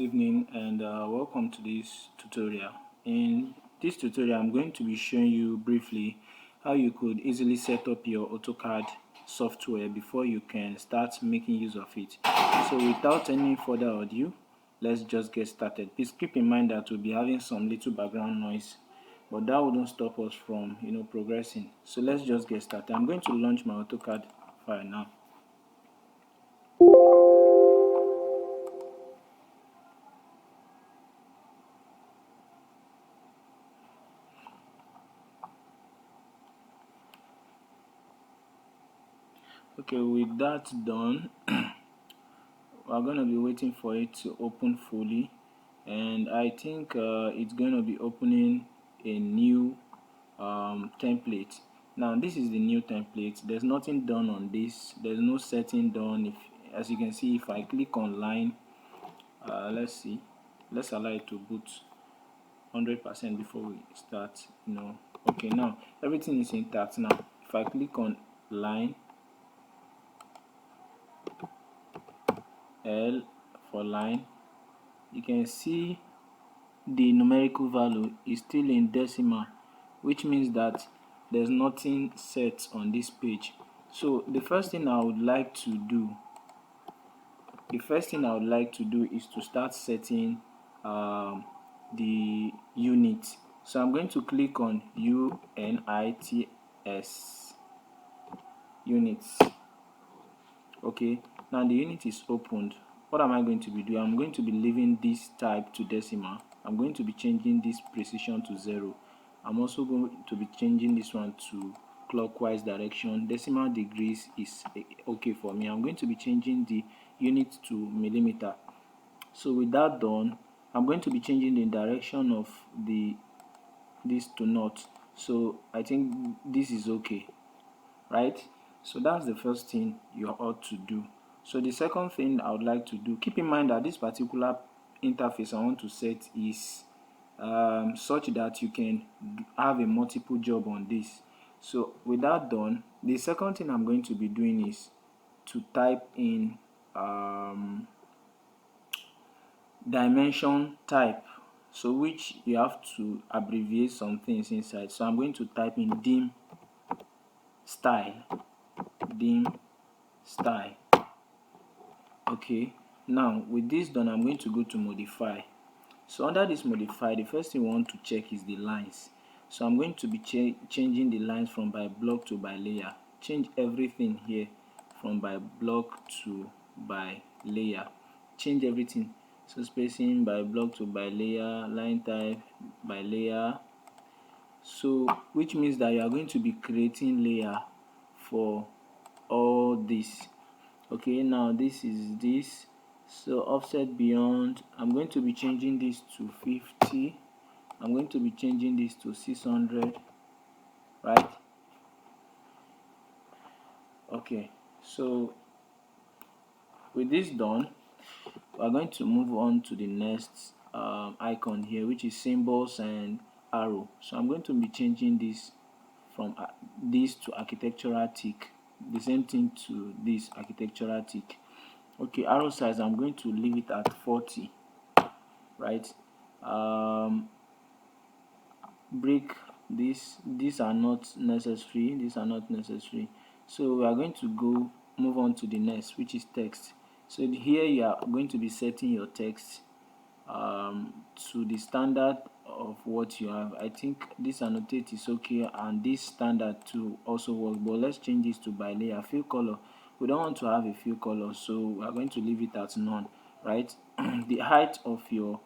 evening and welcome to this tutorial. In this tutorial I'm going to be showing you briefly how you could easily set up your Autocad software before you can start making use of it. So without any further ado, let's just get started. Please keep in mind that we'll be having some little background noise, but that wouldn't stop us from progressing. So let's just get started. I'm going to launch my Autocad file now. Okay, with that done, we're going to be waiting for it to open fully, and I think it's going to be opening a new template. Now this is the new template. There's nothing done on this. There's no setting done. If, as you can see, if I click on line, let's see, let's allow it to boot 100% before we start. Okay, now everything is intact. Now if I click on line, L for line, you can see the numerical value is still in decimal, which means that there's nothing set on this page. So the first thing I would like to do is to start setting the unit. So I'm going to click on UNITS, units. Okay, now the unit is opened. What am I going to be doing? I'm going to be leaving this type to decimal. I'm going to be changing this precision to 0. I'm also going to be changing this one to clockwise direction. Decimal degrees is okay for me. I'm going to be changing the unit to millimeter. So with that done, I'm going to be changing the direction of this to north. So I think this is okay, right? So that's the first thing you ought to do. So the second thing I would like to do, keep in mind that this particular interface I want to set is such that you can have a multiple job on this. So with that done, the second thing I'm going to be doing is to type in dimension type, so which you have to abbreviate some things inside. So I'm going to type in dim style. Okay, now with this done, I'm going to go to modify. So under this modify, the first thing we want to check is the lines. So I'm going to be changing the lines from by block to by layer. Change everything here from by block to by layer. Change everything. So spacing by block to by layer, line type by layer. So which means that you are going to be creating layer for all this. Okay, now this is this. So offset beyond, I'm going to be changing this to 50. I'm going to be changing this to 600, right? Okay, so with this done, we're going to move on to the next icon here, which is symbols and arrow. So I'm going to be changing this from this to architectural tick, the same thing to this architectural tick. Okay, arrow size, I'm going to leave it at 40, right? Break, these are not necessary, so we are going to move on to the next, which is text. So here you are going to be setting your text to the standard of what you have. I think this annotate is okay, and this standard to also work, but let's change this to by layer. Fill color, we don't want to have a fill color, so we are going to leave it at none, right? The height of your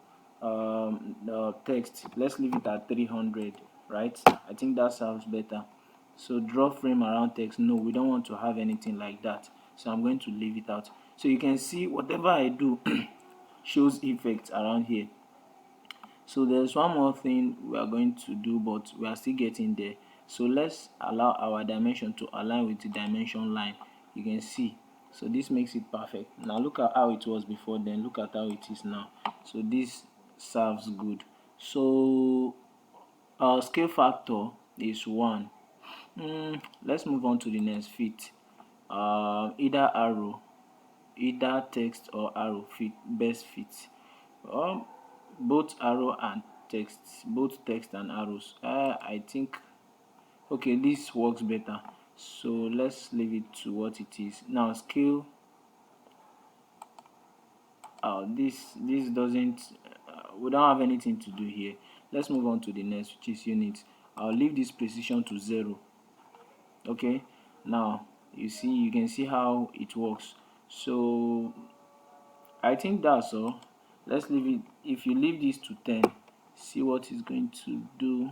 text, let's leave it at 300, right? I think that sounds better. So draw frame around text, no, we don't want to have anything like that, so I'm going to leave it out. So you can see whatever I do shows effects around here. So there's one more thing we are going to do, but we are still getting there. So let's allow our dimension to align with the dimension line. You can see, so this makes it perfect. Now look at how it was before, then look at how it is now. So this serves good. So our scale factor is 1. Let's move on to the next fit. Either arrow, either text or arrow fit, best fit. um both arrow and text, both text and arrows. I think okay, this works better, so let's leave it to what it is. Now scale, this doesn't we don't have anything to do here. Let's move on to the next, which is units. I'll leave this precision to 0. Okay, now you can see how it works. So I think that's all. Let's leave it. If you leave this to 10, see what it's going to do.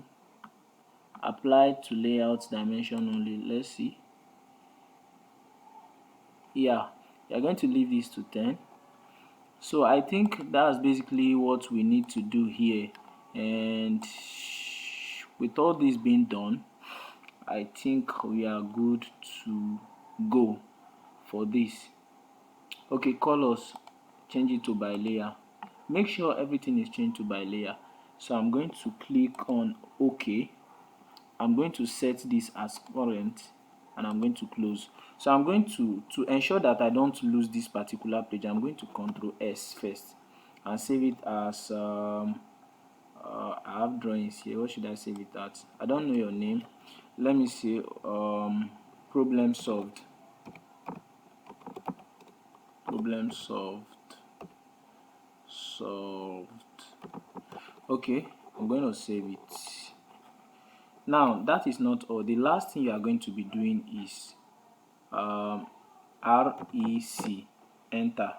Apply to layout dimension only. Let's see. Yeah, you're going to leave this to 10. So I think that's basically what we need to do here. And with all this being done, I think we are good to go for this. Okay, colors, change it to by layer. Make sure everything is changed to by layer. So I'm going to click on OK. I'm going to set this as current and I'm going to close. So I'm going to ensure that I don't lose this particular page, I'm going to Ctrl S first and save it as I have drawings here. What should I save it at? I don't know your name. Let me see. Problem solved. Problem solved. Okay, I'm going to save it. Now that is not all. The last thing you are going to be doing is REC, enter.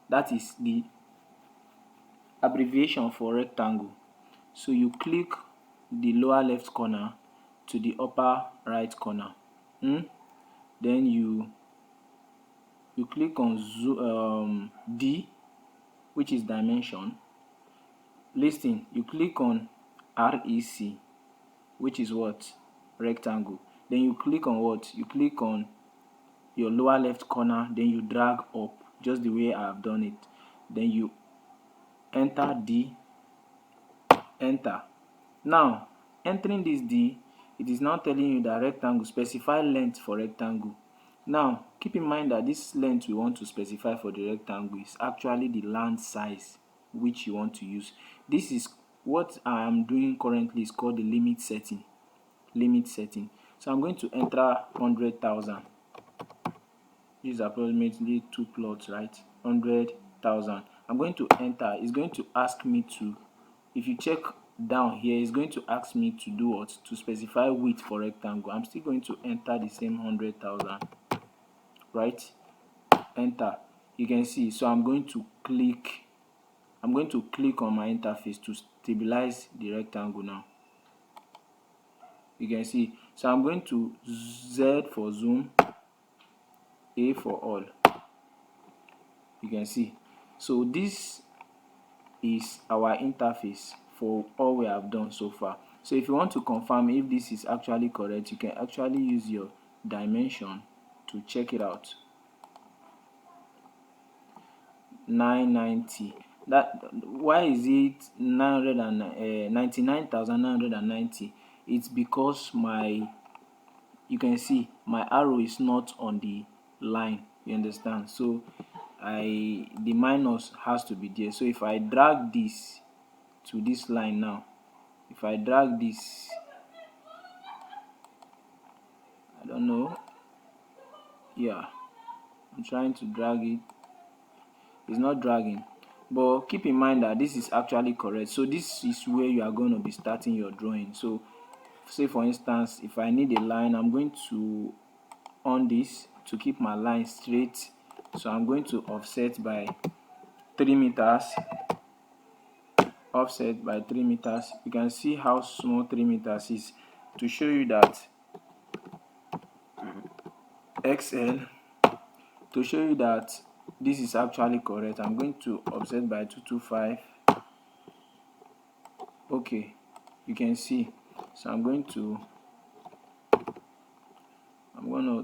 That is the abbreviation for rectangle. So you click the lower left corner to the upper right corner. Then you click on D, which is dimension. Listen, you click on REC, which is what? Rectangle. Then you click on what? You click on your lower left corner, then you drag up just the way I have done it. Then you enter D, enter. Now entering this D, it is now telling you that rectangle, specify length for rectangle. Now keep in mind that this length we want to specify for the rectangle is actually the land size which you want to use. This is what I am doing currently, is called the limit setting. So I'm going to enter 100,000. This is approximately 2 plots, right? 100,000. I'm going to enter. It's going to ask me to, if you check down here, it's going to ask me to do what? To specify width for rectangle. I'm still going to enter the same 100,000, right? Enter. You can see. So I'm going to click on my interface to stabilize the rectangle now. You can see. So I'm going to Z for zoom, A for all. You can see. So this is our interface for all we have done so far. So if you want to confirm if this is actually correct, you can actually use your dimension to check it out. 990. That, why is it 99,990? It's because you can see my arrow is not on the line, you understand? So the minus has to be there. So if I drag this to this line now, if I drag this, I don't know, yeah, I'm trying to drag it, it's not dragging. But keep in mind that this is actually correct. So this is where you are going to be starting your drawing. So say for instance, if I need a line, I'm going to on this to keep my line straight. So I'm going to offset by 3 meters. Offset by 3 meters. You can see how small 3 meters is, to show you that XL, to show you that this is actually correct. I'm going to offset by 225. Okay, you can see. So I'm going to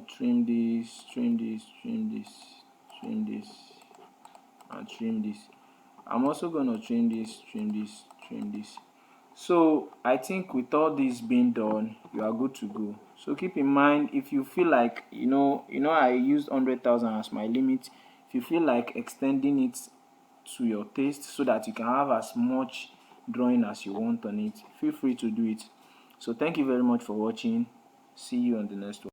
trim this, and trim this. I'm also going to trim this. So I think with all this being done, you are good to go. So keep in mind, if you feel like, I used 100,000 as my limit. If you feel like extending it to your taste so that you can have as much drawing as you want on it. Feel free to do it. So thank you very much for watching. See you on the next one.